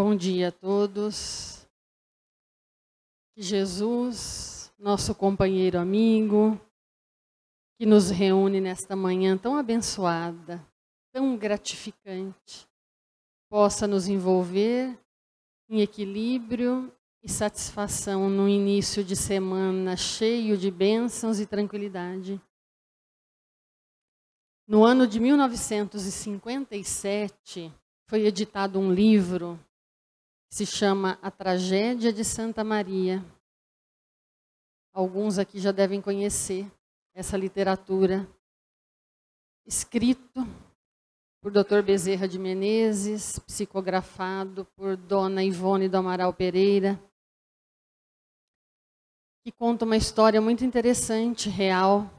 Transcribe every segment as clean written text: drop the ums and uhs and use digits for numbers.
Bom dia a todos. Que Jesus, nosso companheiro amigo, que nos reúne nesta manhã tão abençoada, tão gratificante, possa nos envolver em equilíbrio e satisfação no início de semana cheio de bênçãos e tranquilidade. No ano de 1957, foi editado um livro que se chama A Tragédia de Santa Maria. Alguns aqui já devem conhecer essa literatura. Escrito por Dr. Bezerra de Menezes, psicografado por Dona Ivone do Amaral Pereira, que conta uma história muito interessante, real,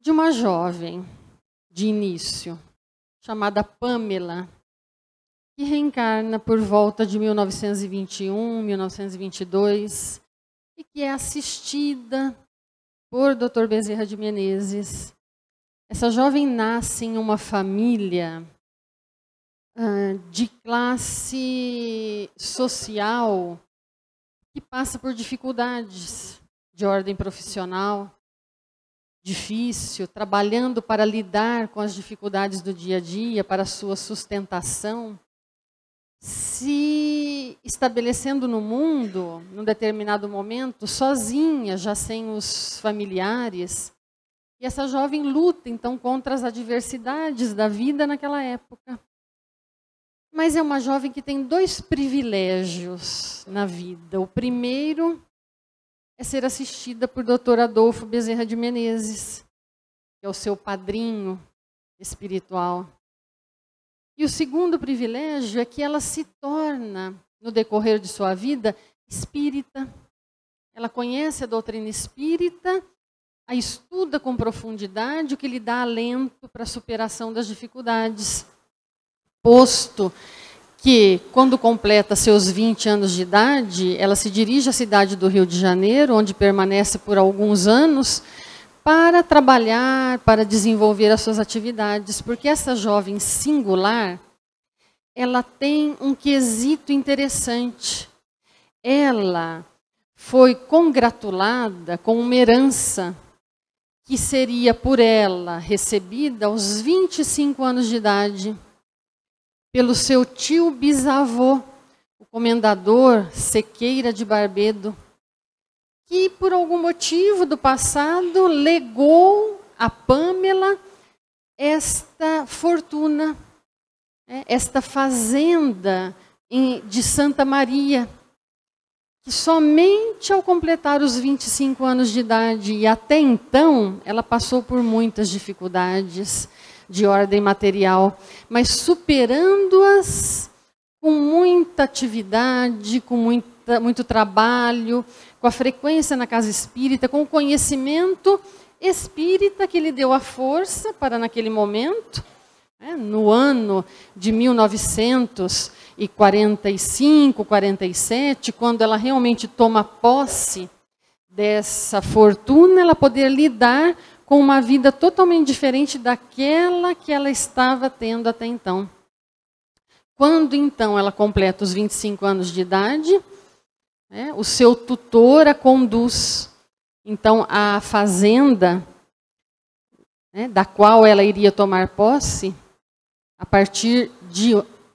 de uma jovem de início, chamada Pamela, que reencarna por volta de 1921, 1922, e que é assistida por Dr. Bezerra de Menezes. Essa jovem nasce em uma família de classe social que passa por dificuldades de ordem profissional, difícil, trabalhando para lidar com as dificuldades do dia a dia, para a sua sustentação, se estabelecendo no mundo, num determinado momento, sozinha, já sem os familiares. E essa jovem luta, então, contra as adversidades da vida naquela época. Mas é uma jovem que tem dois privilégios na vida. O primeiro é ser assistida por Dr. Adolfo Bezerra de Menezes, que é o seu padrinho espiritual. E o segundo privilégio é que ela se torna, no decorrer de sua vida, espírita. Ela conhece a doutrina espírita, a estuda com profundidade, o que lhe dá alento para a superação das dificuldades. Posto que, quando completa seus 20 anos de idade, ela se dirige à cidade do Rio de Janeiro, onde permanece por alguns anos, para trabalhar, para desenvolver as suas atividades. Porque essa jovem singular, ela tem um quesito interessante. Ela foi congratulada com uma herança que seria por ela recebida aos 25 anos de idade, pelo seu tio bisavô, o comendador Sequeira de Barbedo, que por algum motivo do passado legou a Pamela esta fortuna, esta fazenda de Santa Maria, que somente ao completar os 25 anos de idade, e até então ela passou por muitas dificuldades de ordem material, mas superando-as com muita atividade, com muito trabalho, com a frequência na casa espírita, com o conhecimento espírita que lhe deu a força para naquele momento, no ano de 1945, 47, quando ela realmente toma posse dessa fortuna, ela poder lidar com uma vida totalmente diferente daquela que ela estava tendo até então. Quando, então, ela completa os 25 anos de idade, o seu tutor a conduz, então, à fazenda, da qual ela iria tomar posse, a partir de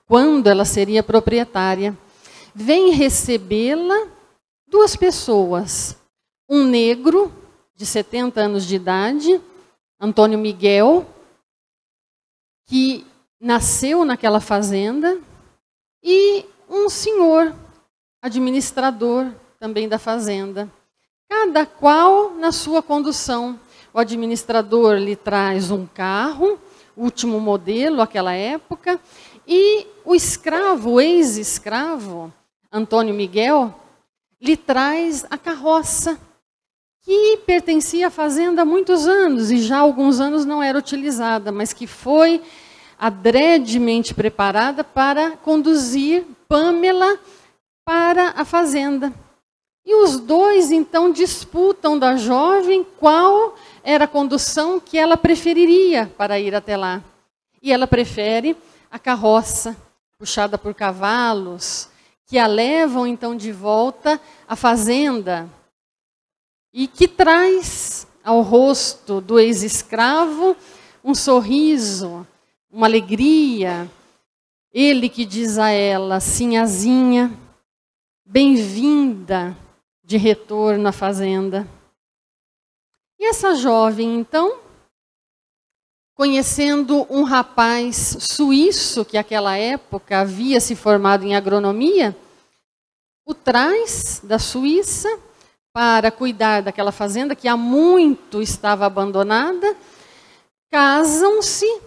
quando ela seria proprietária. Vem recebê-la duas pessoas, um negro, de 70 anos de idade, Antônio Miguel, que nasceu naquela fazenda, e um senhor, administrador também da fazenda, cada qual na sua condução. O administrador lhe traz um carro, último modelo, aquela época, e o escravo, o ex-escravo, Antônio Miguel, lhe traz a carroça, que pertencia à fazenda há muitos anos, e já há alguns anos não era utilizada, mas que foi adredemente preparada para conduzir Pamela para a fazenda. E os dois, então, disputam da jovem qual era a condução que ela preferiria para ir até lá. E ela prefere a carroça, puxada por cavalos, que a levam então de volta à fazenda e que traz ao rosto do ex-escravo um sorriso, uma alegria. Ele que diz a ela: sinhazinha, bem-vinda de retorno à fazenda. E essa jovem, então, conhecendo um rapaz suíço que naquela época havia se formado em agronomia, o traz da Suíça para cuidar daquela fazenda que há muito estava abandonada. Casam-se,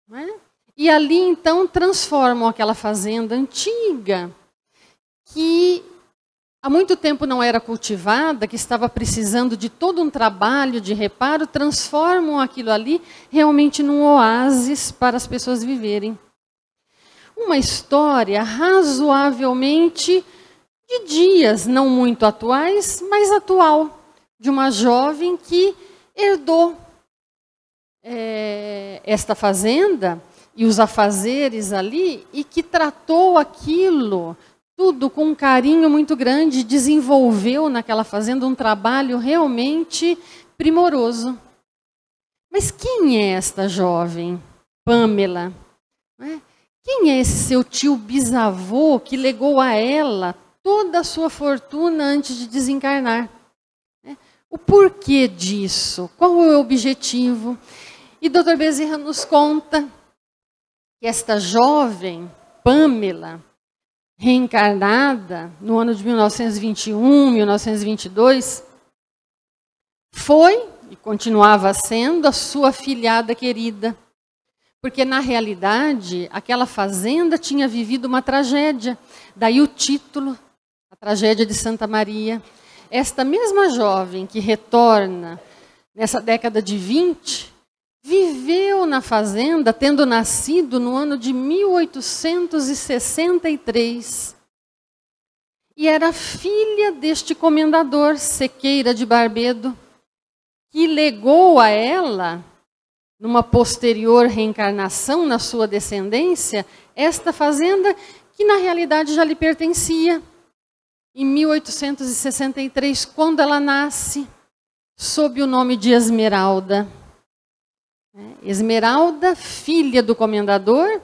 né? E ali então transformam aquela fazenda antiga, que há muito tempo não era cultivada, que estava precisando de todo um trabalho de reparo, transformam aquilo ali realmente num oásis para as pessoas viverem. Uma história razoavelmente de dias, não muito atuais, mas atual, de uma jovem que herdou esta fazenda e os afazeres ali, e que tratou aquilo tudo com um carinho muito grande, desenvolveu naquela fazenda um trabalho realmente primoroso. Mas quem é esta jovem, Pamela? Quem é esse seu tio bisavô que legou a ela toda a sua fortuna antes de desencarnar? O porquê disso? Qual é o objetivo? E Dr. Bezerra nos conta que esta jovem, Pamela, reencarnada no ano de 1921, 1922, foi e continuava sendo a sua filhada querida. Porque, na realidade, aquela fazenda tinha vivido uma tragédia. Daí o título, a tragédia de Santa Maria. Esta mesma jovem que retorna nessa década de 20, viveu na fazenda, tendo nascido no ano de 1863. E era filha deste comendador, Sequeira de Barbedo, que legou a ela, numa posterior reencarnação na sua descendência, esta fazenda que na realidade já lhe pertencia. Em 1863, quando ela nasce, sob o nome de Esmeralda. Esmeralda, filha do comendador,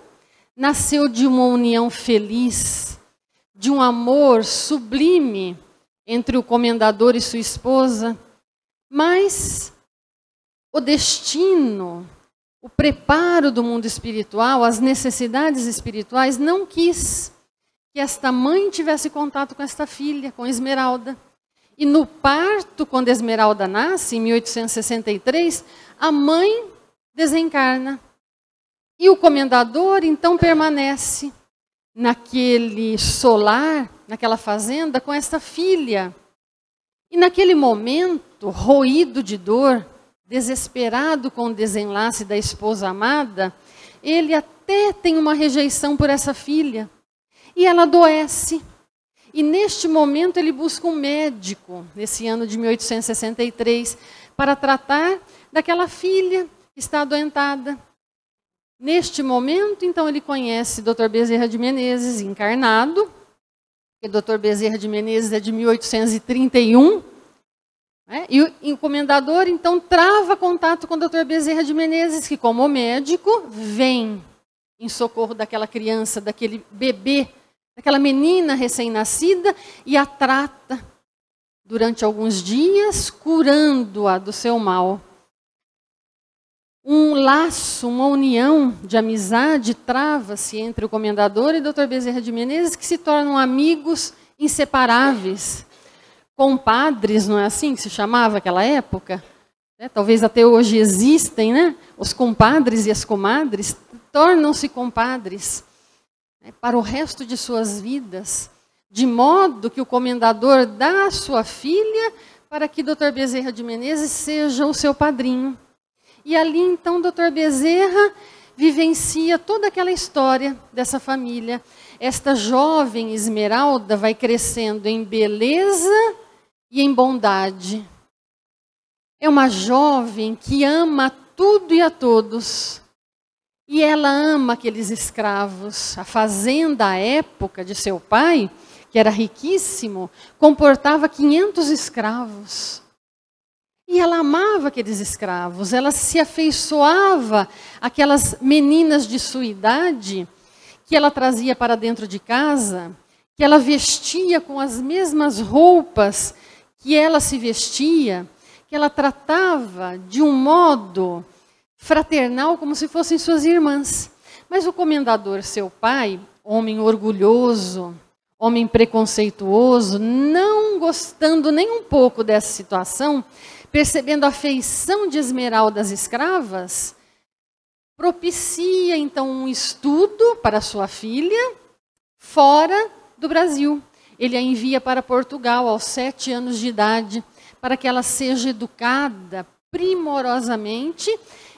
nasceu de uma união feliz, de um amor sublime entre o comendador e sua esposa, mas o destino, o preparo do mundo espiritual, as necessidades espirituais, não quis que esta mãe tivesse contato com esta filha, com Esmeralda. E no parto, quando Esmeralda nasce, em 1863, a mãe desencarna. E o comendador, então, permanece naquele solar, naquela fazenda, com esta filha. E naquele momento, roído de dor, desesperado com o desenlace da esposa amada, ele até tem uma rejeição por essa filha. E ela adoece. E neste momento ele busca um médico, nesse ano de 1863, para tratar daquela filha que está adoentada. Neste momento, então, ele conhece Dr. Bezerra de Menezes, encarnado, que Dr. Bezerra de Menezes é de 1831, e o comendador, então, trava contato com o Dr. Bezerra de Menezes, que, como médico, vem em socorro daquela criança, daquele bebê, daquela menina recém-nascida, e a trata durante alguns dias, curando-a do seu mal. Um laço, uma união de amizade trava-se entre o comendador e o Dr. Bezerra de Menezes, que se tornam amigos inseparáveis. Compadres, não é assim que se chamava naquela época? Talvez até hoje existem, né? Os compadres e as comadres tornam-se compadres para o resto de suas vidas, de modo que o comendador dá a sua filha para que Dr. Bezerra de Menezes seja o seu padrinho. E ali, então, Dr. Bezerra vivencia toda aquela história dessa família. Esta jovem Esmeralda vai crescendo em beleza e em bondade. É uma jovem que ama tudo e a todos. E ela ama aqueles escravos. A fazenda, à época de seu pai, que era riquíssimo, comportava 500 escravos. E ela amava aqueles escravos, ela se afeiçoava àquelas meninas de sua idade, que ela trazia para dentro de casa, que ela vestia com as mesmas roupas que ela se vestia, que ela tratava de um modo fraternal como se fossem suas irmãs. Mas o comendador, seu pai, homem orgulhoso, homem preconceituoso, não gostando nem um pouco dessa situação, percebendo a afeição de Esmeralda às escravas, propicia então um estudo para sua filha fora do Brasil. Ele a envia para Portugal aos 7 anos de idade, para que ela seja educada primorosamente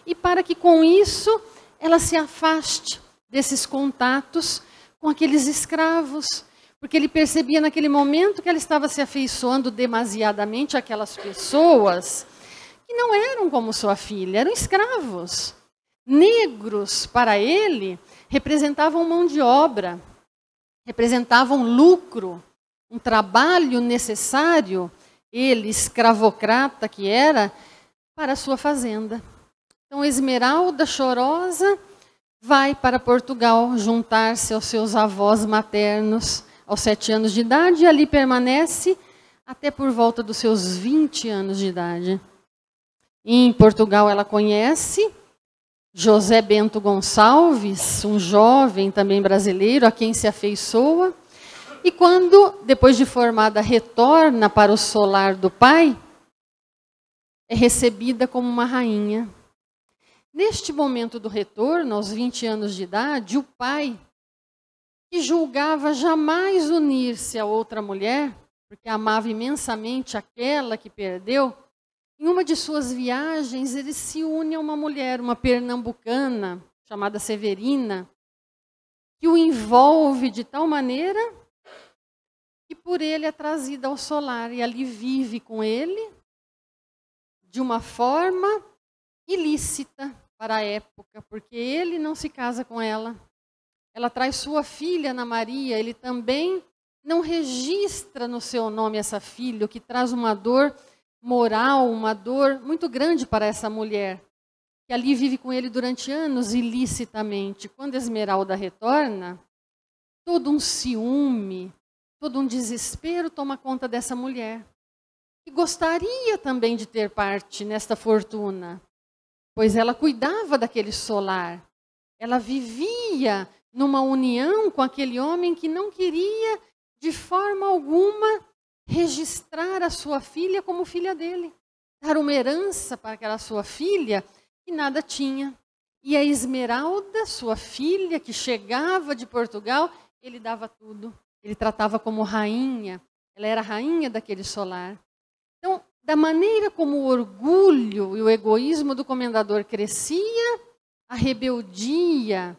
e para que com isso ela se afaste desses contatos com aqueles escravos. Porque ele percebia naquele momento que ela estava se afeiçoando demasiadamente àquelas pessoas que não eram como sua filha, eram escravos. Negros, para ele, representavam mão de obra, representavam lucro, um trabalho necessário, ele, escravocrata que era, para a sua fazenda. Então, Esmeralda, chorosa, vai para Portugal juntar-se aos seus avós maternos, aos 7 anos de idade, e ali permanece até por volta dos seus 20 anos de idade. Em Portugal ela conhece José Bento Gonçalves, um jovem também brasileiro, a quem se afeiçoa, e quando, depois de formada, retorna para o solar do pai, é recebida como uma rainha. Neste momento do retorno, aos 20 anos de idade, o pai, que julgava jamais unir-se a outra mulher, porque amava imensamente aquela que perdeu, em uma de suas viagens ele se une a uma mulher, uma pernambucana, chamada Severina, que o envolve de tal maneira que por ele é trazida ao solar e ali vive com ele de uma forma ilícita para a época, porque ele não se casa com ela. Ela traz sua filha, Ana Maria, ele também não registra no seu nome essa filha, o que traz uma dor moral, uma dor muito grande para essa mulher, que ali vive com ele durante anos ilicitamente. Quando Esmeralda retorna, todo um ciúme, todo um desespero toma conta dessa mulher, que gostaria também de ter parte nesta fortuna, pois ela cuidava daquele solar, ela vivia numa união com aquele homem que não queria, de forma alguma, registrar a sua filha como filha dele. Dar uma herança para aquela sua filha que nada tinha. E a Esmeralda, sua filha, que chegava de Portugal, ele dava tudo. Ele tratava como rainha. Ela era rainha daquele solar. Então, da maneira como o orgulho e o egoísmo do comendador crescia, a rebeldia,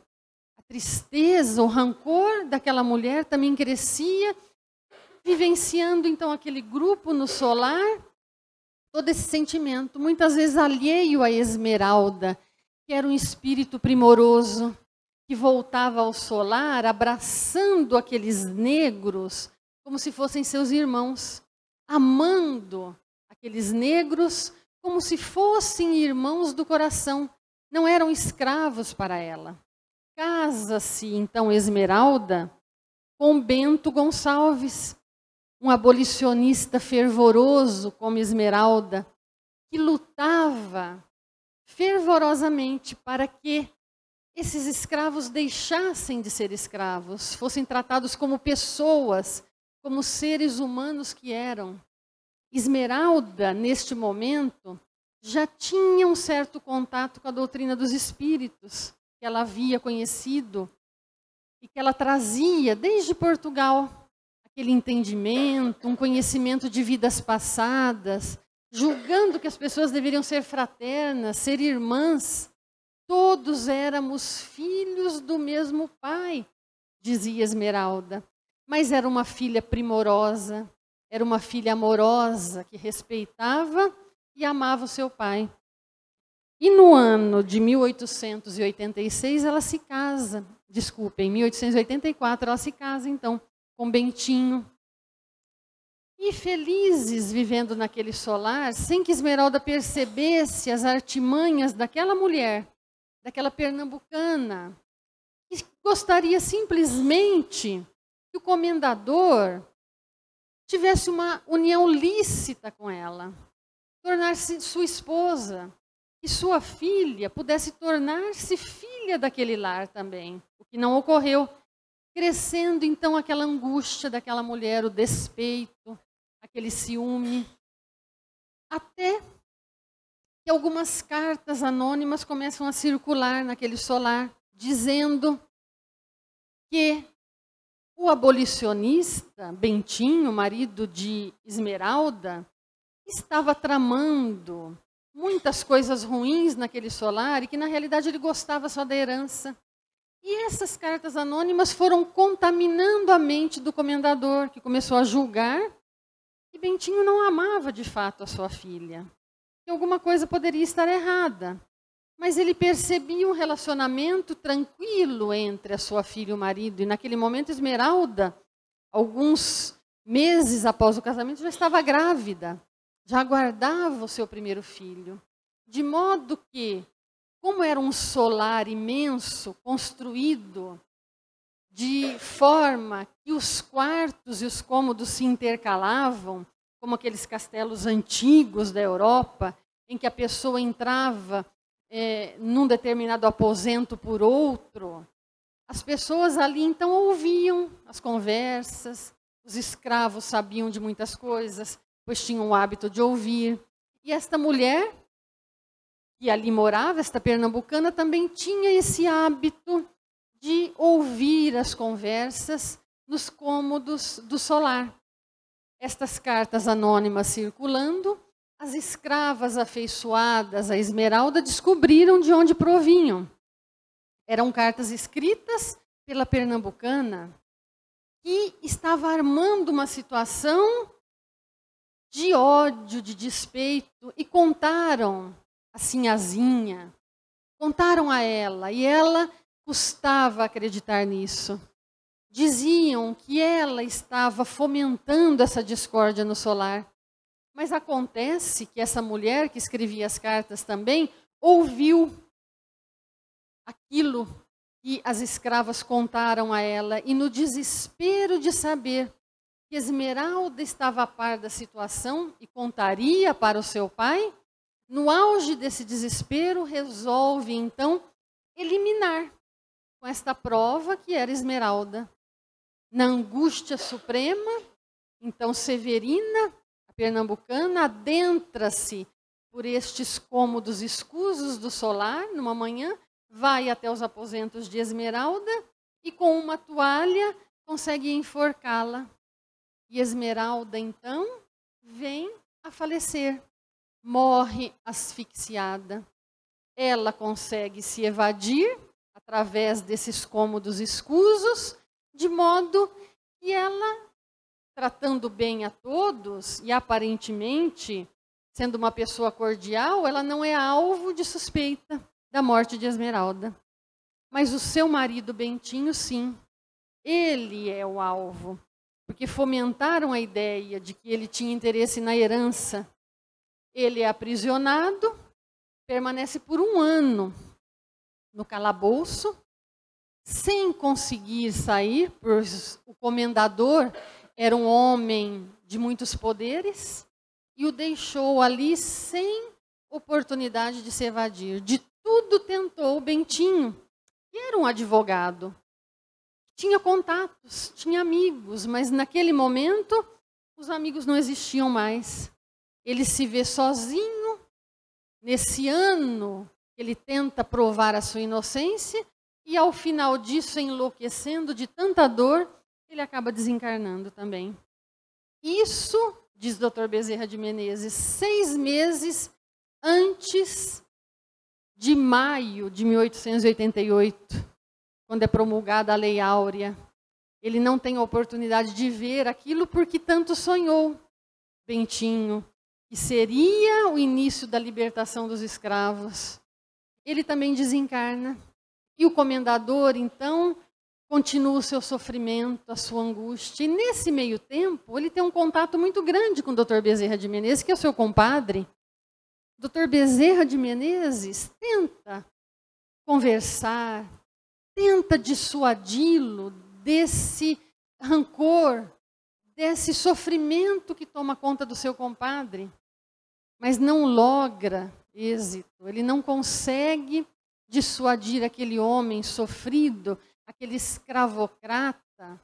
tristeza, o rancor daquela mulher também crescia, vivenciando então aquele grupo no solar, todo esse sentimento, muitas vezes alheio a Esmeralda, que era um espírito primoroso, que voltava ao solar, abraçando aqueles negros como se fossem seus irmãos, amando aqueles negros como se fossem irmãos do coração, não eram escravos para ela. Casa-se, então, Esmeralda com Bento Gonçalves, um abolicionista fervoroso como Esmeralda, que lutava fervorosamente para que esses escravos deixassem de ser escravos, fossem tratados como pessoas, como seres humanos que eram. Esmeralda, neste momento, já tinha um certo contato com a doutrina dos espíritos, que ela havia conhecido e que ela trazia desde Portugal, aquele entendimento, um conhecimento de vidas passadas, julgando que as pessoas deveriam ser fraternas, ser irmãs. Todos éramos filhos do mesmo pai, dizia Esmeralda. Mas era uma filha primorosa, era uma filha amorosa, que respeitava e amava o seu pai. E no ano de 1886 ela se casa, desculpa, em 1884 ela se casa então com Bentinho. E felizes vivendo naquele solar, sem que Esmeralda percebesse as artimanhas daquela mulher, daquela pernambucana, que gostaria simplesmente que o comendador tivesse uma união lícita com ela, tornar-se sua esposa, e sua filha pudesse tornar-se filha daquele lar também, o que não ocorreu, crescendo então aquela angústia daquela mulher, o despeito, aquele ciúme, até que algumas cartas anônimas começam a circular naquele solar, dizendo que o abolicionista Bentinho, marido de Esmeralda, estava tramando muitas coisas ruins naquele solar e que na realidade ele gostava só da herança. E essas cartas anônimas foram contaminando a mente do comendador, que começou a julgar que Bentinho não amava de fato a sua filha, que alguma coisa poderia estar errada. Mas ele percebia um relacionamento tranquilo entre a sua filha e o marido. E naquele momento Esmeralda, alguns meses após o casamento, já estava grávida, já aguardava o seu primeiro filho. De modo que, como era um solar imenso, construído de forma que os quartos e os cômodos se intercalavam, como aqueles castelos antigos da Europa, em que a pessoa entrava num determinado aposento por outro, as pessoas ali então ouviam as conversas, os escravos sabiam de muitas coisas, pois tinham o hábito de ouvir. E esta mulher que ali morava, esta pernambucana, também tinha esse hábito de ouvir as conversas nos cômodos do solar. Estas cartas anônimas circulando, as escravas afeiçoadas a Esmeralda descobriram de onde provinham. Eram cartas escritas pela pernambucana, que estava armando uma situação de ódio, de despeito, e contaram a sinhazinha, contaram a ela, e ela custava acreditar nisso. Diziam que ela estava fomentando essa discórdia no solar. Mas acontece que essa mulher que escrevia as cartas também ouviu aquilo que as escravas contaram a ela, e no desespero de saber que Esmeralda estava a par da situação e contaria para o seu pai, no auge desse desespero, resolve então eliminar com esta prova que era Esmeralda. Na angústia suprema, então Severina, a pernambucana, adentra-se por estes cômodos escusos do solar numa manhã, vai até os aposentos de Esmeralda e com uma toalha consegue enforcá-la. E Esmeralda, então, vem a falecer, morre asfixiada. Ela consegue se evadir através desses cômodos escusos, de modo que ela, tratando bem a todos e aparentemente sendo uma pessoa cordial, ela não é alvo de suspeita da morte de Esmeralda. Mas o seu marido Bentinho, sim, ele é o alvo, porque fomentaram a ideia de que ele tinha interesse na herança. Ele é aprisionado, permanece por 1 ano no calabouço, sem conseguir sair, pois o comendador era um homem de muitos poderes e o deixou ali sem oportunidade de se evadir. De tudo tentou o Bentinho, que era um advogado. Tinha contatos, tinha amigos, mas naquele momento os amigos não existiam mais. Ele se vê sozinho, nesse ano ele tenta provar a sua inocência e ao final disso, enlouquecendo de tanta dor, ele acaba desencarnando também. Isso, diz Dr. Bezerra de Menezes, 6 meses antes de maio de 1888, quando é promulgada a Lei Áurea. Ele não tem a oportunidade de ver aquilo porque tanto sonhou, Bentinho, que seria o início da libertação dos escravos. ele também desencarna. E o comendador, então, continua o seu sofrimento, a sua angústia. E nesse meio tempo, ele tem um contato muito grande com o Dr. Bezerra de Menezes, que é o seu compadre. O Dr. Bezerra de Menezes tenta conversar, tenta dissuadi-lo desse rancor, desse sofrimento que toma conta do seu compadre, mas não logra êxito. Ele não consegue dissuadir aquele homem sofrido, aquele escravocrata,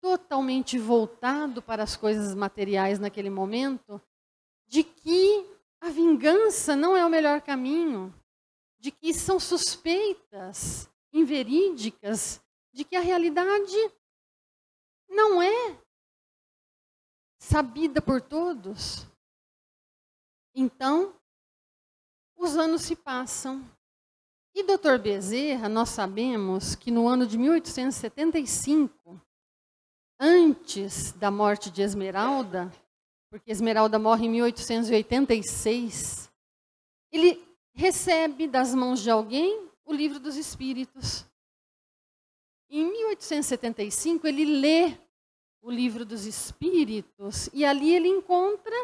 totalmente voltado para as coisas materiais naquele momento, de que a vingança não é o melhor caminho, de que são suspeitas, inverídicas, de que a realidade não é sabida por todos. Então, os anos se passam. E Dr. Bezerra, nós sabemos que no ano de 1875, antes da morte de Esmeralda, porque Esmeralda morre em 1886, ele recebe das mãos de alguém o Livro dos Espíritos. Em 1875, ele lê o Livro dos Espíritos e ali ele encontra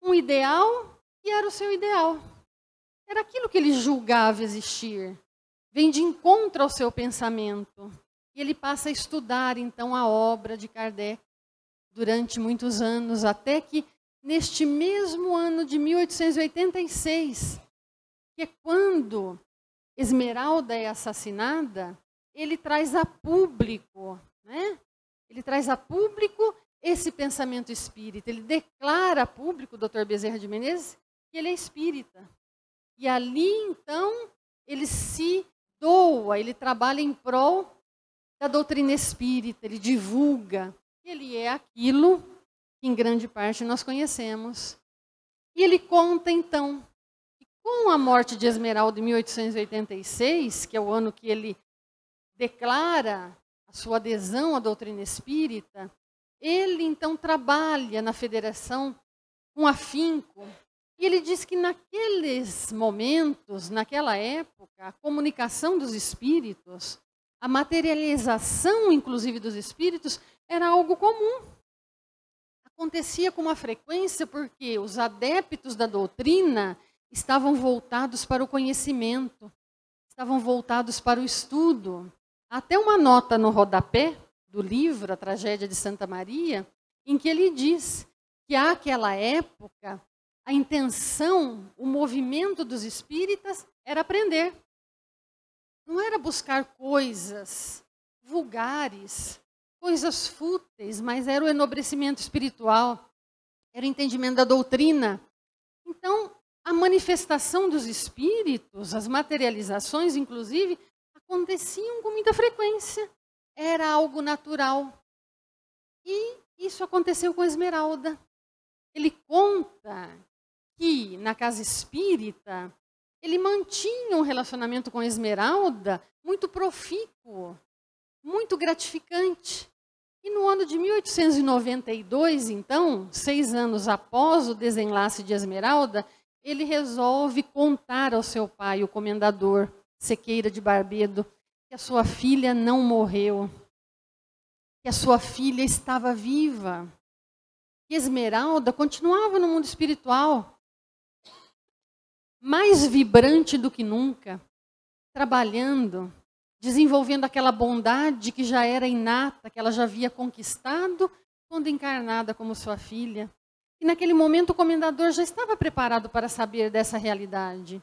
um ideal que era o seu ideal. Era aquilo que ele julgava existir. Vem de encontro ao seu pensamento. E ele passa a estudar, então, a obra de Kardec durante muitos anos, até que, neste mesmo ano de 1886, que é quando Esmeralda é assassinada, ele traz a público, né? Ele traz a público esse pensamento espírita. Ele declara a público, o Dr. Bezerra de Menezes, que ele é espírita. E ali, então, ele se doa, ele trabalha em prol da doutrina espírita, ele divulga. Ele é aquilo que, em grande parte, nós conhecemos. E ele conta, então, que com a morte de Esmeralda em 1886, que é o ano que ele declara a sua adesão à doutrina espírita, ele, então, trabalha na federação com afinco. E ele diz que naqueles momentos, naquela época, a comunicação dos espíritos, a materialização, inclusive, dos espíritos, era algo comum. Acontecia com uma frequência porque os adeptos da doutrina estavam voltados para o conhecimento, estavam voltados para o estudo. Até uma nota no rodapé do livro, A Tragédia de Santa Maria, em que ele diz que, àquela época, a intenção, o movimento dos espíritas era aprender. Não era buscar coisas vulgares, coisas fúteis, mas era o enobrecimento espiritual, era o entendimento da doutrina. Então, a manifestação dos espíritos, as materializações, inclusive, aconteciam com muita frequência. Era algo natural. E isso aconteceu com Esmeralda. Ele conta que, na casa espírita, ele mantinha um relacionamento com Esmeralda muito profícuo, muito gratificante. E no ano de 1892, então, 6 anos após o desenlace de Esmeralda, ele resolve contar ao seu pai, o comendador Sequeira de Barbedo, que a sua filha não morreu, que a sua filha estava viva, que Esmeralda continuava no mundo espiritual, mais vibrante do que nunca, trabalhando, desenvolvendo aquela bondade que já era inata, que ela já havia conquistado quando encarnada como sua filha. E naquele momento o comendador já estava preparado para saber dessa realidade.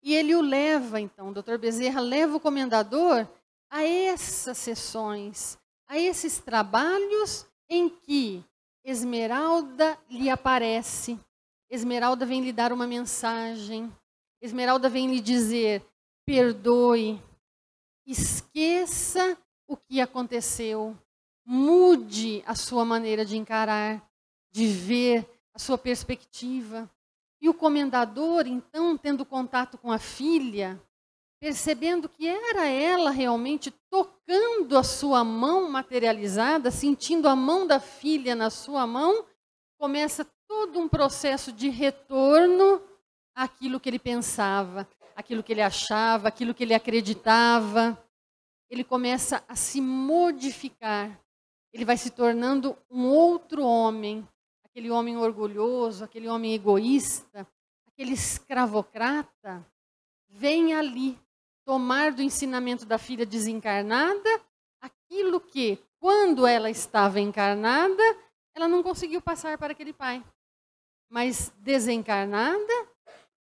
E ele o leva, então, o Dr. Bezerra leva o comendador a essas sessões, a esses trabalhos em que Esmeralda lhe aparece. Esmeralda vem lhe dar uma mensagem. Esmeralda vem lhe dizer: perdoe, esqueça o que aconteceu, mude a sua maneira de encarar, de ver, a sua perspectiva. E o comendador, então, tendo contato com a filha, percebendo que era ela realmente tocando a sua mão materializada, sentindo a mão da filha na sua mão, começa todo um processo de retorno àquilo que ele pensava, aquilo que ele achava, aquilo que ele acreditava. Ele começa a se modificar. Ele vai se tornando um outro homem. Aquele homem orgulhoso, aquele homem egoísta, aquele escravocrata, vem ali tomar do ensinamento da filha desencarnada aquilo que, quando ela estava encarnada, ela não conseguiu passar para aquele pai. Mas desencarnada,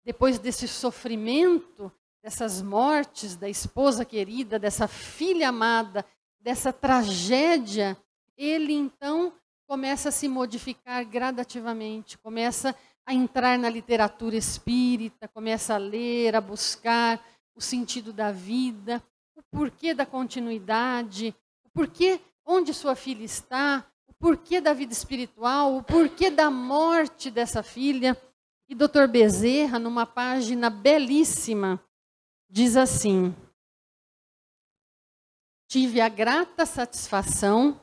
depois desse sofrimento, dessas mortes da esposa querida, dessa filha amada, dessa tragédia, ele então começa a se modificar gradativamente, começa a entrar na literatura espírita, começa a ler, a buscar o sentido da vida, o porquê da continuidade, o porquê onde sua filha está, o porquê da vida espiritual, o porquê da morte dessa filha. E Dr. Bezerra, numa página belíssima, diz assim: tive a grata satisfação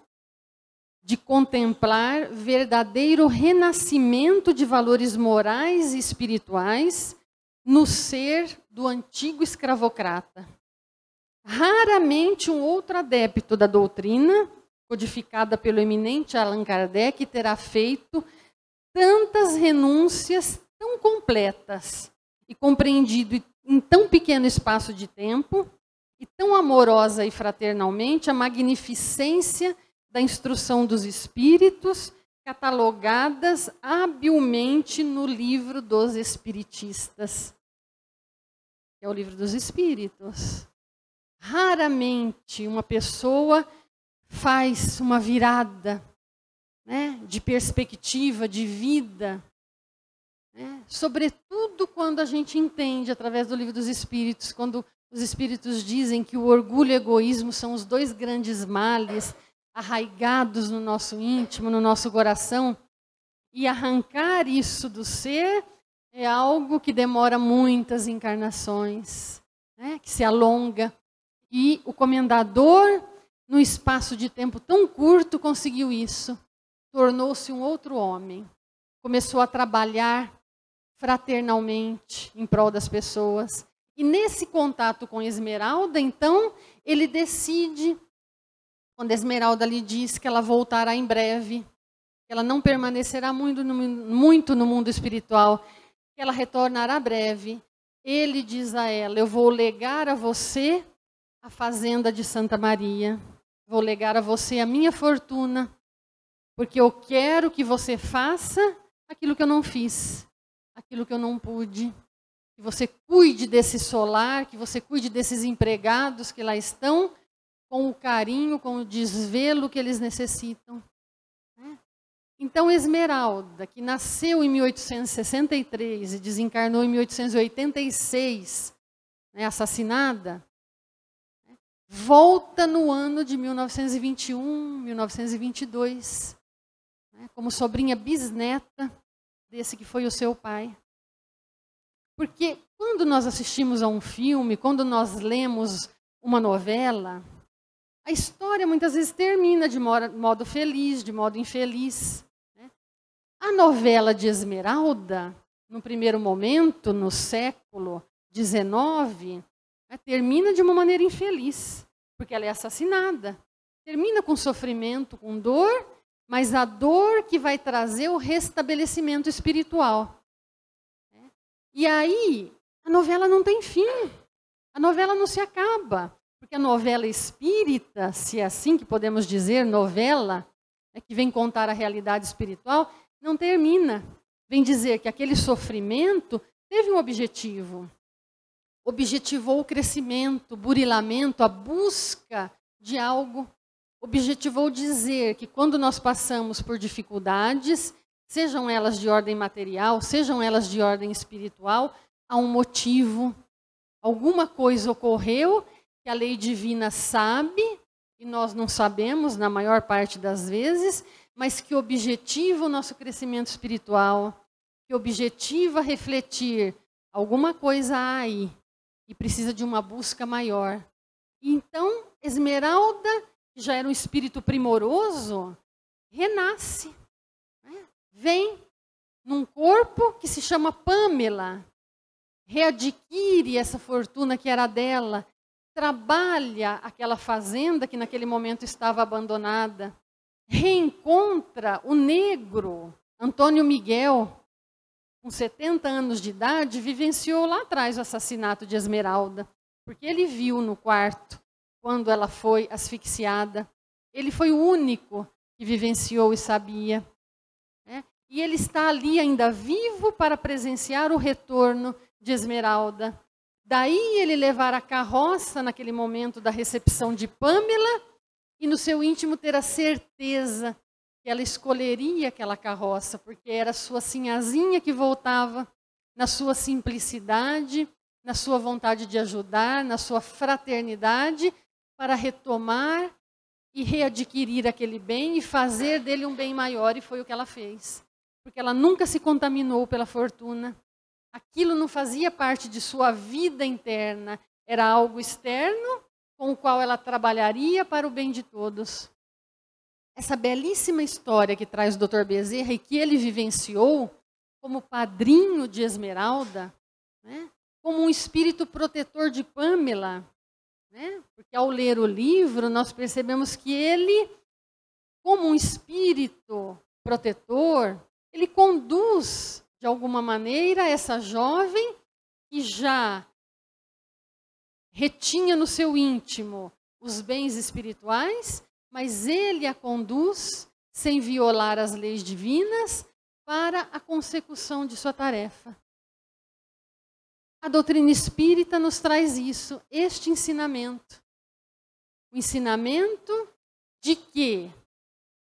de contemplar verdadeiro renascimento de valores morais e espirituais no ser do antigo escravocrata. Raramente um outro adepto da doutrina, codificada pelo eminente Allan Kardec, terá feito tantas renúncias tão completas e compreendido em tão pequeno espaço de tempo, e tão amorosa e fraternalmente a magnificência da instrução dos espíritos, catalogadas habilmente no livro dos espiritistas, que é o livro dos espíritos. Raramente uma pessoa faz uma virada, né, de perspectiva, de vida, né, sobretudo quando a gente entende através do livro dos espíritos, quando os espíritos dizem que o orgulho e o egoísmo são os dois grandes males arraigados no nosso íntimo, no nosso coração, e arrancar isso do ser é algo que demora muitas encarnações, né, que se alonga. E o comendador, num espaço de tempo tão curto, conseguiu isso. Tornou-se um outro homem. Começou a trabalhar fraternalmente em prol das pessoas. E nesse contato com Esmeralda, então, ele decide, quando Esmeralda lhe diz que ela voltará em breve, que ela não permanecerá muito no mundo espiritual, que ela retornará breve, ele diz a ela: eu vou legar a você a fazenda de Santa Maria, vou legar a você a minha fortuna, porque eu quero que você faça aquilo que eu não fiz, aquilo que eu não pude, que você cuide desse solar, que você cuide desses empregados que lá estão, com o carinho, com o desvelo que eles necessitam. Então, Esmeralda, que nasceu em 1863 e desencarnou em 1886, assassinada, volta no ano de 1921, 1922, como sobrinha bisneta desse que foi o seu pai. Porque quando nós assistimos a um filme, quando nós lemos uma novela, a história muitas vezes termina de modo feliz, de modo infeliz. A novela de Esmeralda, no primeiro momento, no século XIX, termina de uma maneira infeliz, porque ela é assassinada. Termina com sofrimento, com dor, mas a dor que vai trazer o restabelecimento espiritual. E aí, a novela não tem fim. A novela não se acaba. Porque a novela espírita, se é assim que podemos dizer, novela, que vem contar a realidade espiritual, não termina. Vem dizer que aquele sofrimento teve um objetivo. Objetivou o crescimento, o burilamento, a busca de algo. Objetivou dizer que quando nós passamos por dificuldades, sejam elas de ordem material, sejam elas de ordem espiritual, há um motivo. Alguma coisa ocorreu que a lei divina sabe, e nós não sabemos na maior parte das vezes, mas que objetiva o nosso crescimento espiritual, que objetiva refletir alguma coisa aí, e precisa de uma busca maior. Então, Esmeralda, que já era um espírito primoroso, renasce. Vem num corpo que se chama Pâmela, readquire essa fortuna que era dela, trabalha aquela fazenda que naquele momento estava abandonada, reencontra o negro, Antônio Miguel, com 70 anos de idade, vivenciou lá atrás o assassinato de Esmeralda, porque ele viu no quarto, quando ela foi asfixiada. Ele foi o único que vivenciou e sabia. Né? E ele está ali ainda vivo para presenciar o retorno de Esmeralda. Daí ele levar a carroça naquele momento da recepção de Pâmela e no seu íntimo ter a certeza que ela escolheria aquela carroça, porque era sua sinhazinha que voltava na sua simplicidade, na sua vontade de ajudar, na sua fraternidade, para retomar e readquirir aquele bem e fazer dele um bem maior, e foi o que ela fez. Porque ela nunca se contaminou pela fortuna. Aquilo não fazia parte de sua vida interna, era algo externo com o qual ela trabalharia para o bem de todos. Essa belíssima história que traz o Dr. Bezerra e que ele vivenciou como padrinho de Esmeralda, né? Como um espírito protetor de Pâmela, né? Porque ao ler o livro nós percebemos que ele, como um espírito protetor, ele conduz de alguma maneira essa jovem que já retinha no seu íntimo os bens espirituais, mas ele a conduz, sem violar as leis divinas, para a consecução de sua tarefa. A doutrina espírita nos traz isso, este ensinamento. O ensinamento de que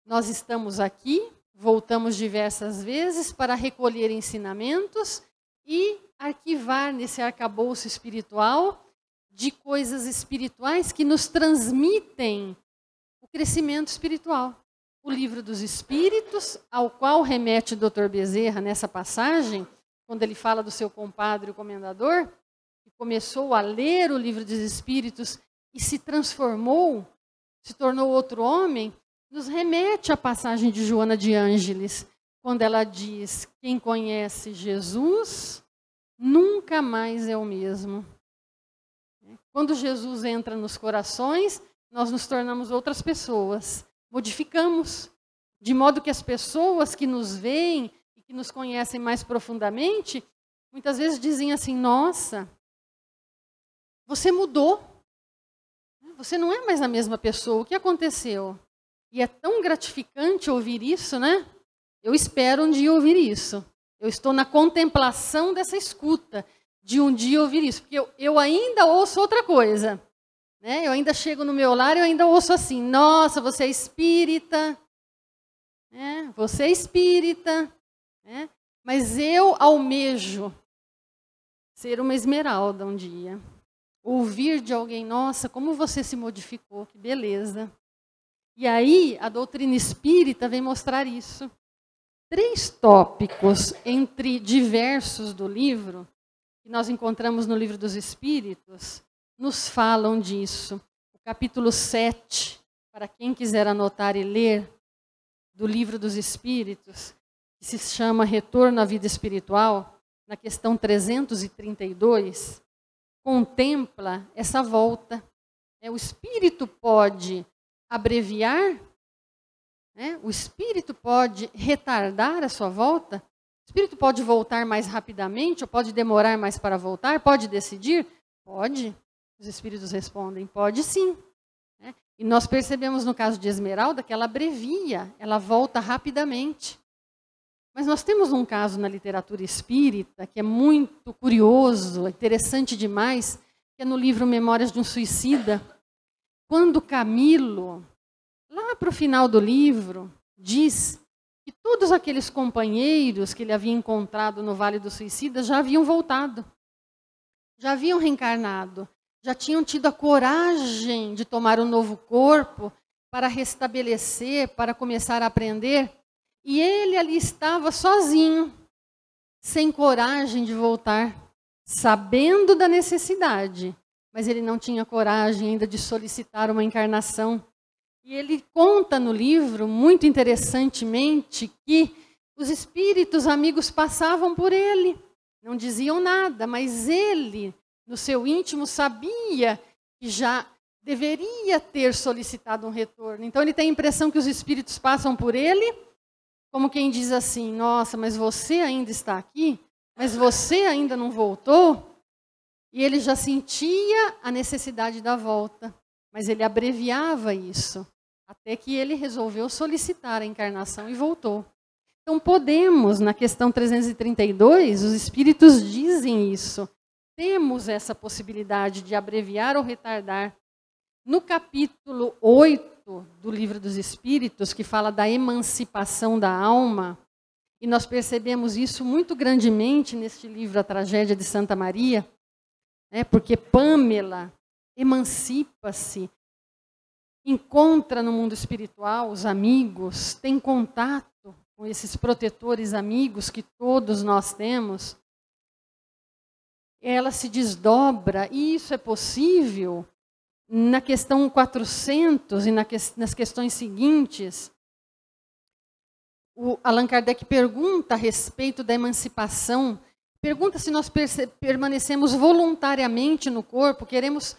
nós estamos aqui, voltamos diversas vezes para recolher ensinamentos e arquivar nesse arcabouço espiritual de coisas espirituais que nos transmitem o crescimento espiritual. O Livro dos Espíritos, ao qual remete o Dr. Bezerra nessa passagem, quando ele fala do seu compadre, o comendador, que começou a ler o Livro dos Espíritos e se transformou, se tornou outro homem, nos remete à passagem de Joana de Ângeles, quando ela diz: quem conhece Jesus nunca mais é o mesmo. Quando Jesus entra nos corações, nós nos tornamos outras pessoas, modificamos, de modo que as pessoas que nos veem e que nos conhecem mais profundamente, muitas vezes dizem assim: nossa, você mudou, você não é mais a mesma pessoa, o que aconteceu? E é tão gratificante ouvir isso, né? Eu espero um dia ouvir isso. Eu estou na contemplação dessa escuta, de um dia ouvir isso, porque eu ainda ouço outra coisa. Né? Eu ainda chego no meu lar e eu ainda ouço assim: nossa, você é espírita, né? Você é espírita, né? Mas eu almejo ser uma esmeralda um dia. Ouvir de alguém: nossa, como você se modificou, que beleza. E aí a doutrina espírita vem mostrar isso. 3 tópicos entre diversos do livro, que nós encontramos no Livro dos Espíritos, nos falam disso. O capítulo 7, para quem quiser anotar e ler, do Livro dos Espíritos, que se chama Retorno à Vida Espiritual, na questão 332, contempla essa volta. O espírito pode abreviar, né? O espírito pode retardar a sua volta, o espírito pode voltar mais rapidamente, ou pode demorar mais para voltar, pode decidir? Pode. Os espíritos respondem: pode sim. E nós percebemos no caso de Esmeralda que ela abrevia, ela volta rapidamente. Mas nós temos um caso na literatura espírita que é muito curioso, interessante demais, que é no livro Memórias de um Suicida. Quando Camilo, lá para o final do livro, diz que todos aqueles companheiros que ele havia encontrado no Vale do Suicida já haviam voltado, já haviam reencarnado, já tinham tido a coragem de tomar um novo corpo para restabelecer, para começar a aprender. E ele ali estava sozinho, sem coragem de voltar, sabendo da necessidade, mas ele não tinha coragem ainda de solicitar uma encarnação. E ele conta no livro, muito interessantemente, que os espíritos amigos passavam por ele não diziam nada, mas ele, no seu íntimo, sabia que já deveria ter solicitado um retorno. Então ele tem a impressão que os espíritos passam por ele, como quem diz assim, nossa, mas você ainda está aqui? Mas você ainda não voltou? E ele já sentia a necessidade da volta, mas ele abreviava isso, até que ele resolveu solicitar a encarnação e voltou. Então podemos, na questão 332, os espíritos dizem isso. Temos essa possibilidade de abreviar ou retardar. No capítulo 8 do Livro dos Espíritos, que fala da emancipação da alma, e nós percebemos isso muito grandemente neste livro, A Tragédia de Santa Maria, porque Pamela emancipa-se, encontra no mundo espiritual os amigos, tem contato com esses protetores amigos que todos nós temos. Ela se desdobra, e isso é possível na questão 400 e nas questões seguintes. O Allan Kardec pergunta a respeito da emancipação, pergunta se nós permanecemos voluntariamente no corpo, queremos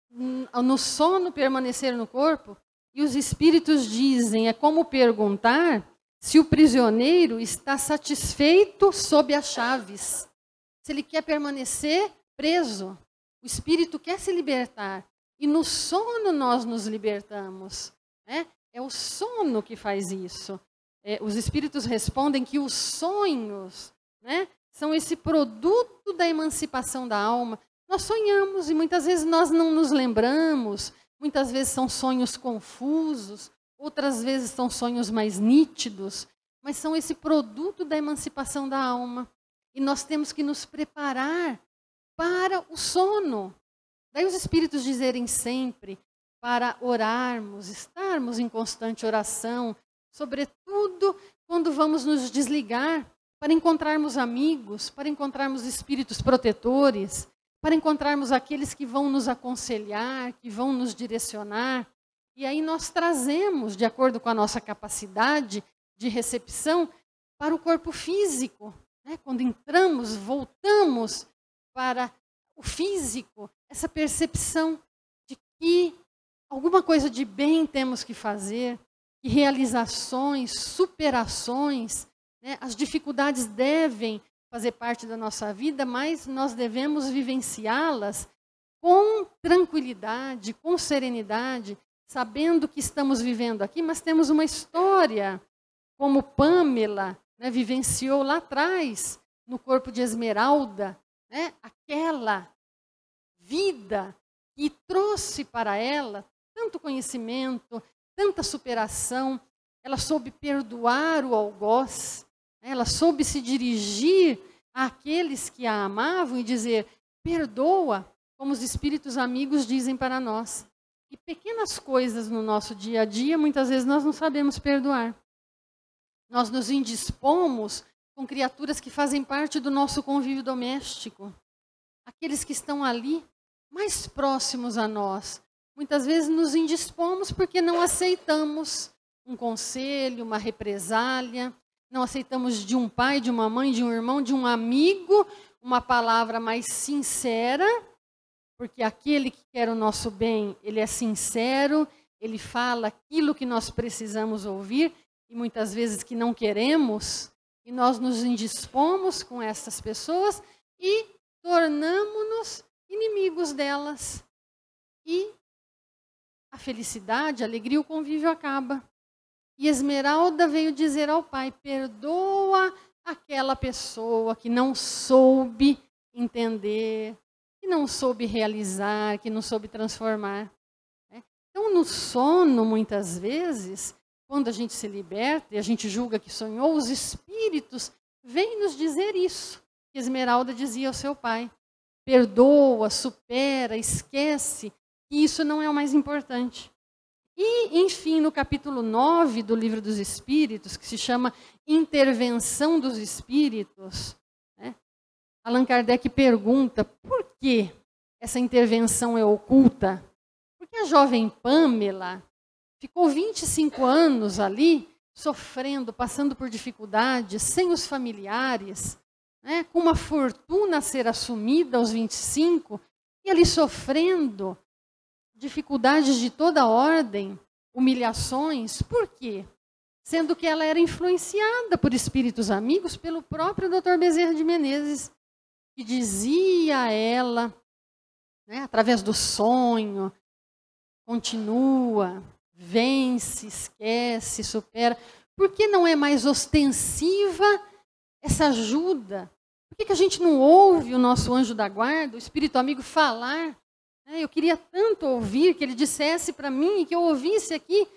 no sono permanecer no corpo, e os espíritos dizem, é como perguntar se o prisioneiro está satisfeito sob as chaves, se ele quer permanecer preso. O espírito quer se libertar, e no sono nós nos libertamos. É o sono que faz isso. Os espíritos respondem que os sonhos, são esse produto da emancipação da alma. Nós sonhamos e muitas vezes nós não nos lembramos, muitas vezes são sonhos confusos, outras vezes são sonhos mais nítidos, mas são esse produto da emancipação da alma. E nós temos que nos preparar para o sono. Daí os espíritos dizerem sempre para orarmos, estarmos em constante oração, sobretudo quando vamos nos desligar, para encontrarmos amigos, para encontrarmos espíritos protetores, para encontrarmos aqueles que vão nos aconselhar, que vão nos direcionar. E aí nós trazemos, de acordo com a nossa capacidade de recepção, para o corpo físico. Quando entramos, voltamos para o físico, essa percepção de que alguma coisa de bem temos que fazer, que realizações, superações, as dificuldades devem fazer parte da nossa vida, mas nós devemos vivenciá-las com tranquilidade, com serenidade, sabendo que estamos vivendo aqui, mas temos uma história, como Pamela vivenciou lá atrás, no corpo de Esmeralda, aquela vida que trouxe para ela tanto conhecimento, tanta superação. Ela soube perdoar o algoz, ela soube se dirigir àqueles que a amavam e dizer, perdoa, como os espíritos amigos dizem para nós. E pequenas coisas no nosso dia a dia, muitas vezes nós não sabemos perdoar. Nós nos indispomos com criaturas que fazem parte do nosso convívio doméstico. Aqueles que estão ali, mais próximos a nós. Muitas vezes nos indispomos porque não aceitamos um conselho, uma represália, não aceitamos de um pai, de uma mãe, de um irmão, de um amigo, uma palavra mais sincera, porque aquele que quer o nosso bem, ele é sincero, ele fala aquilo que nós precisamos ouvir, e muitas vezes que não queremos, e nós nos indispomos com essas pessoas e tornamos-nos inimigos delas. E a felicidade, a alegria, o convívio acaba. E Esmeralda veio dizer ao pai, perdoa aquela pessoa que não soube entender, que não soube realizar, que não soube transformar. Então, no sono, muitas vezes, quando a gente se liberta e a gente julga que sonhou, os espíritos vêm nos dizer isso, que Esmeralda dizia ao seu pai. Perdoa, supera, esquece, que isso não é o mais importante. E, enfim, no capítulo 9 do Livro dos Espíritos, que se chama Intervenção dos Espíritos, Allan Kardec pergunta por que essa intervenção é oculta. Porque a jovem Pamela ficou 25 anos ali, sofrendo, passando por dificuldades, sem os familiares, né, com uma fortuna a ser assumida aos 25, e ali sofrendo dificuldades de toda ordem, humilhações. Por quê? Sendo que ela era influenciada por espíritos amigos pelo próprio Dr. Bezerra de Menezes, que dizia a ela, né, através do sonho, continua, vence, esquece, supera. Por que não é mais ostensiva essa ajuda? Por que a gente não ouve o nosso anjo da guarda, o espírito amigo, falar? Eu queria tanto ouvir, que ele dissesse para mim, que eu ouvisse aqui.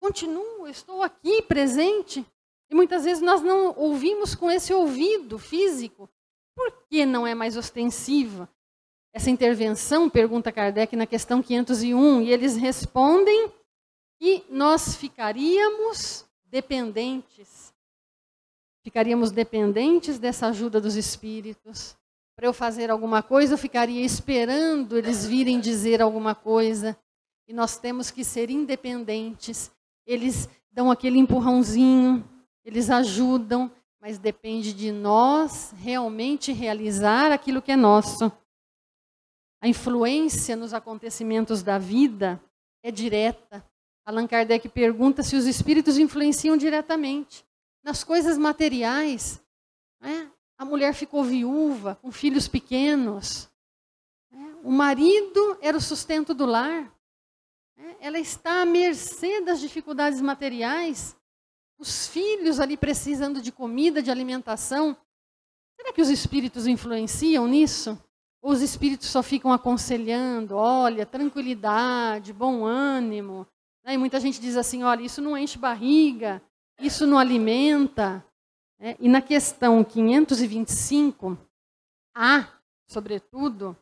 Continuo, estou aqui presente. E muitas vezes nós não ouvimos com esse ouvido físico. Por que não é mais ostensiva essa intervenção? Pergunta Kardec na questão 501. E eles respondem que nós ficaríamos dependentes. Ficaríamos dependentes dessa ajuda dos espíritos. Para eu fazer alguma coisa, eu ficaria esperando eles virem dizer alguma coisa. E nós temos que ser independentes. Eles dão aquele empurrãozinho, eles ajudam, mas depende de nós realmente realizar aquilo que é nosso. A influência nos acontecimentos da vida é direta. Allan Kardec pergunta se os espíritos influenciam diretamente. Nas coisas materiais, né? A mulher ficou viúva, com filhos pequenos. O marido era o sustento do lar. Ela está à mercê das dificuldades materiais. Os filhos ali precisando de comida, de alimentação. Será que os espíritos influenciam nisso? Ou os espíritos só ficam aconselhando, olha, tranquilidade, bom ânimo. E muita gente diz assim, olha, isso não enche barriga, isso não alimenta. E na questão 525, sobretudo,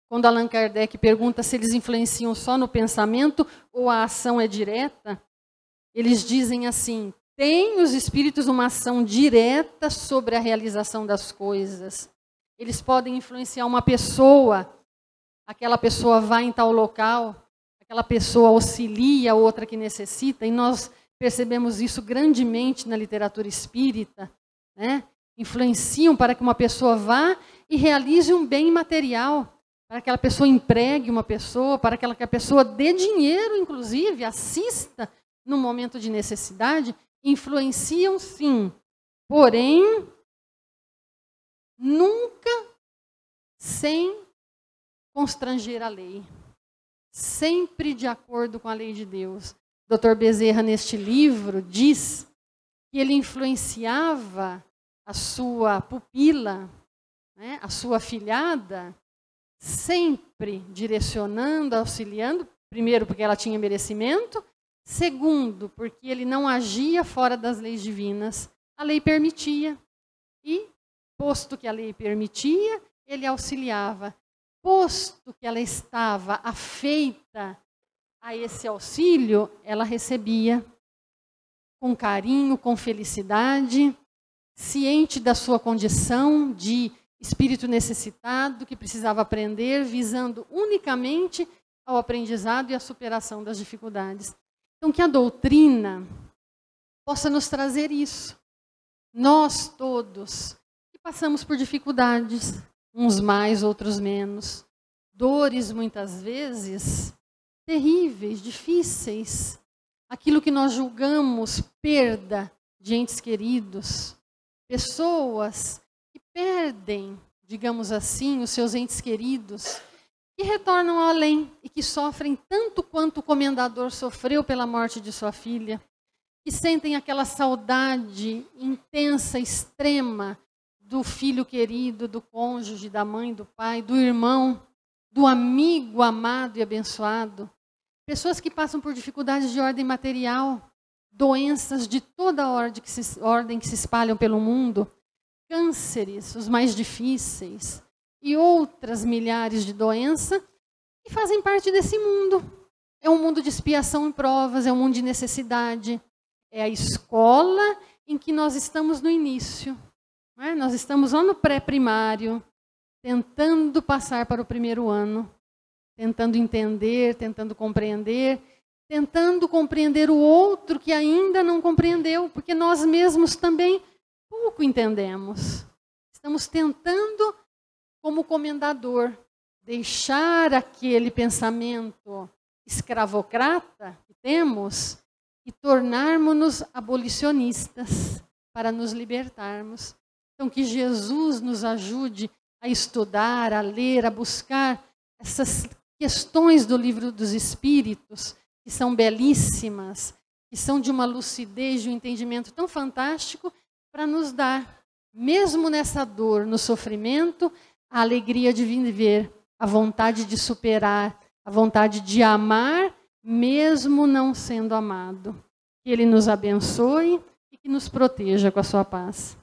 quando Allan Kardec pergunta se eles influenciam só no pensamento ou a ação é direta, eles dizem assim, tem os espíritos uma ação direta sobre a realização das coisas. Eles podem influenciar uma pessoa, aquela pessoa vai em tal local, aquela pessoa auxilia a outra que necessita, e nós percebemos isso grandemente na literatura espírita, né? Influenciam para que uma pessoa vá e realize um bem material, para que aquela pessoa empregue uma pessoa, para que aquela pessoa dê dinheiro, inclusive, assista no momento de necessidade. Influenciam sim, porém, nunca sem constranger a lei. Sempre de acordo com a lei de Deus. Dr. Bezerra, neste livro, diz que ele influenciava a sua pupila, né, a sua afilhada, sempre direcionando, auxiliando, primeiro porque ela tinha merecimento, segundo porque ele não agia fora das leis divinas. A lei permitia e, posto que a lei permitia, ele auxiliava. Posto que ela estava afeita a esse auxílio, ela recebia com carinho, com felicidade, ciente da sua condição de espírito necessitado, que precisava aprender, visando unicamente ao aprendizado e à superação das dificuldades. Então, que a doutrina possa nos trazer isso. Nós todos, que passamos por dificuldades, uns mais, outros menos, dores muitas vezes terríveis, difíceis, aquilo que nós julgamos perda de entes queridos, pessoas que perdem, digamos assim, os seus entes queridos, que retornam ao além e que sofrem tanto quanto o comendador sofreu pela morte de sua filha, que sentem aquela saudade intensa, extrema, do filho querido, do cônjuge, da mãe, do pai, do irmão, do amigo amado e abençoado. Pessoas que passam por dificuldades de ordem material, doenças de toda ordem que se espalham pelo mundo, cânceres, os mais difíceis, e outras milhares de doenças que fazem parte desse mundo. É um mundo de expiação e provas, é um mundo de necessidade. É a escola em que nós estamos no início. Nós estamos lá no pré-primário, tentando passar para o primeiro ano, tentando entender, tentando compreender o outro que ainda não compreendeu, porque nós mesmos também pouco entendemos. Estamos tentando, como comendador, deixar aquele pensamento escravocrata que temos e tornarmos-nos abolicionistas para nos libertarmos. Então, que Jesus nos ajude a estudar, a ler, a buscar essas questões do Livro dos Espíritos, que são belíssimas, que são de uma lucidez, de um entendimento tão fantástico, para nos dar, mesmo nessa dor, no sofrimento, a alegria de viver, a vontade de superar, a vontade de amar, mesmo não sendo amado. Que Ele nos abençoe e que nos proteja com a sua paz.